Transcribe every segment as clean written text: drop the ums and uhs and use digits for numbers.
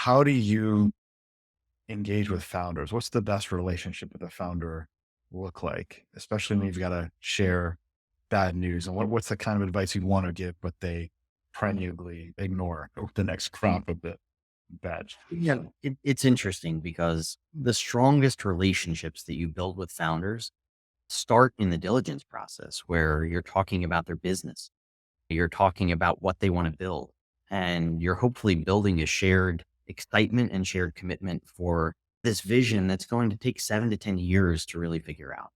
how do you engage with founders? What's the best relationship with a founder look like, especially when you've got to share bad news? And what's the kind of advice you want to give, but they perennially ignore the next crop of the bad? Yeah, it's interesting because the strongest relationships that you build with founders start in the diligence process where you're talking about their business. You're talking about what they want to build, and you're hopefully building a shared excitement and shared commitment for this vision that's going to take 7 to 10 years to really figure out.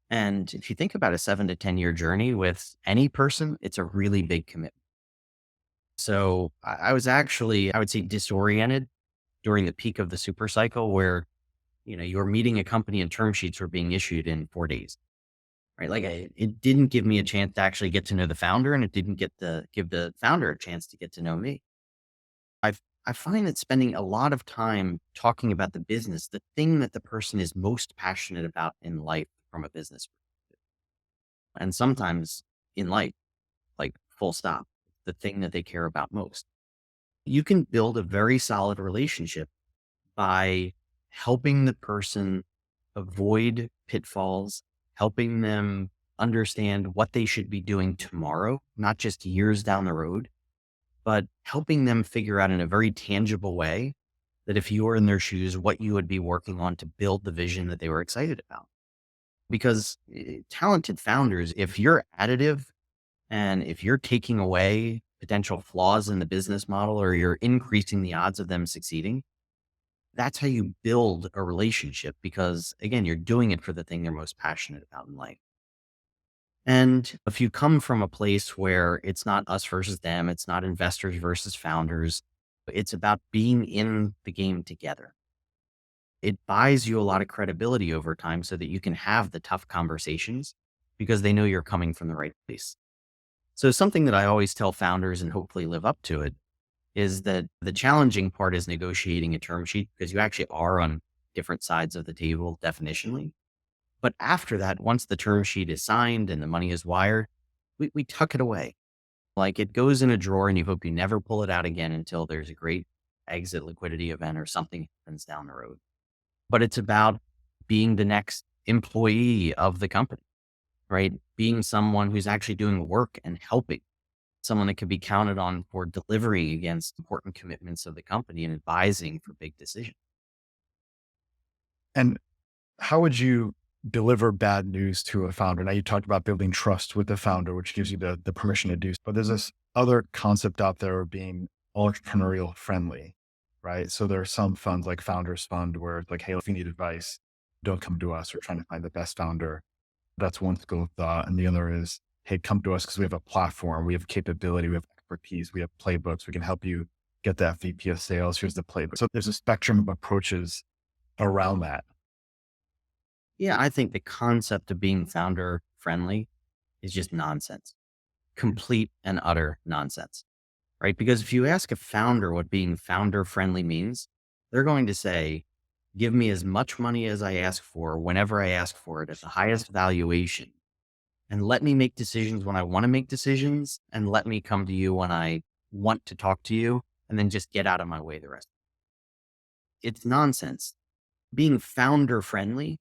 And if you think about a 7 to 10 year journey with any person, it's a really big commitment. So I was actually, I would say, disoriented during the peak of the super cycle where, you were meeting a company and term sheets were being issued in 4 days, right? Like it didn't give me a chance to actually get to know the founder, and it didn't give the founder a chance to get to know me. I find that spending a lot of time talking about the business, the thing that the person is most passionate about in life from a business perspective, and sometimes in life, like full stop, the thing that they care about most. You can build a very solid relationship by helping the person avoid pitfalls, helping them understand what they should be doing tomorrow, not just years down the road, but helping them figure out in a very tangible way that if you were in their shoes, what you would be working on to build the vision that they were excited about. Because talented founders, if you're additive and if you're taking away potential flaws in the business model or you're increasing the odds of them succeeding, that's how you build a relationship because again, you're doing it for the thing they're most passionate about in life. And if you come from a place where it's not us versus them, it's not investors versus founders, it's about being in the game together. It buys you a lot of credibility over time so that you can have the tough conversations because they know you're coming from the right place. So something that I always tell founders and hopefully live up to it is that the challenging part is negotiating a term sheet because you actually are on different sides of the table definitionally. But after that, once the term sheet is signed and the money is wired, we tuck it away. Like it goes in a drawer and you hope you never pull it out again until there's a great exit liquidity event or something happens down the road. But it's about being the next employee of the company, right? Being someone who's actually doing work and helping, someone that can be counted on for delivering against important commitments of the company and advising for big decisions. And how would you deliver bad news to a founder? Now you talked about building trust with the founder, which gives you the permission to do, so, but there's this other concept out there of being entrepreneurial friendly, right? So there are some funds like Founders Fund where it's like, hey, if you need advice, don't come to us. We're trying to find the best founder. That's one school of thought. And the other is, hey, come to us because we have a platform, we have capability, we have expertise, we have playbooks. We can help you get that VP of sales. Here's the playbook. So there's a spectrum of approaches around that. Yeah, I think the concept of being founder friendly is just nonsense, complete and utter nonsense, right? Because if you ask a founder what being founder friendly means, they're going to say, give me as much money as I ask for, whenever I ask for it, at the highest valuation, and let me make decisions when I want to make decisions, and let me come to you when I want to talk to you, and then just get out of my way the rest. It's nonsense. Being founder friendly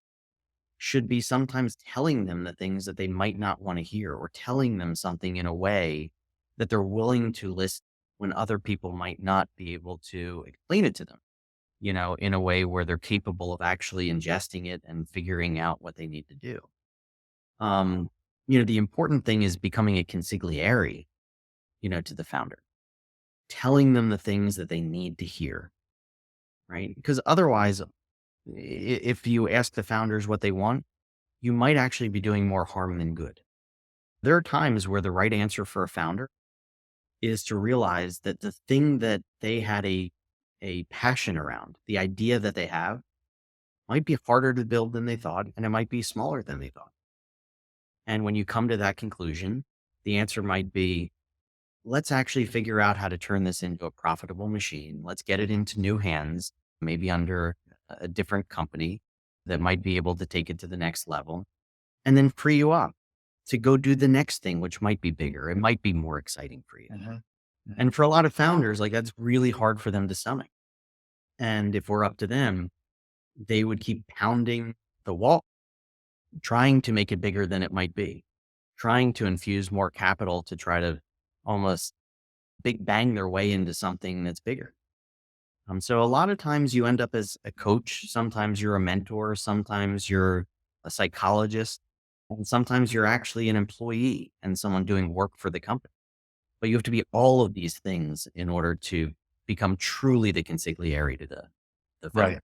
should be sometimes telling them the things that they might not want to hear, or telling them something in a way that they're willing to listen when other people might not be able to explain it to them, in a way where they're capable of actually ingesting it and figuring out what they need to do. Um, the important thing is becoming a consigliere, to the founder, telling them the things that they need to hear, right? Because otherwise, if you ask the founders what they want, you might actually be doing more harm than good. There are times where the right answer for a founder is to realize that the thing that they had a passion around, the idea that they have, might be harder to build than they thought, and it might be smaller than they thought. And when you come to that conclusion, the answer might be, let's actually figure out how to turn this into a profitable machine. Let's get it into new hands, maybe under a different company that might be able to take it to the next level, and then free you up to go do the next thing, which might be bigger. It might be more exciting for you. Mhm. Mhm. And for a lot of founders, like that's really hard for them to stomach. And if we're up to them, they would keep pounding the wall, trying to make it bigger than it might be, trying to infuse more capital to try to almost big bang their way into something that's bigger. So a lot of times you end up as a coach. Sometimes you're a mentor. Sometimes you're a psychologist. And sometimes you're actually an employee and someone doing work for the company. But you have to be all of these things in order to become truly the consigliere to the Right. founder.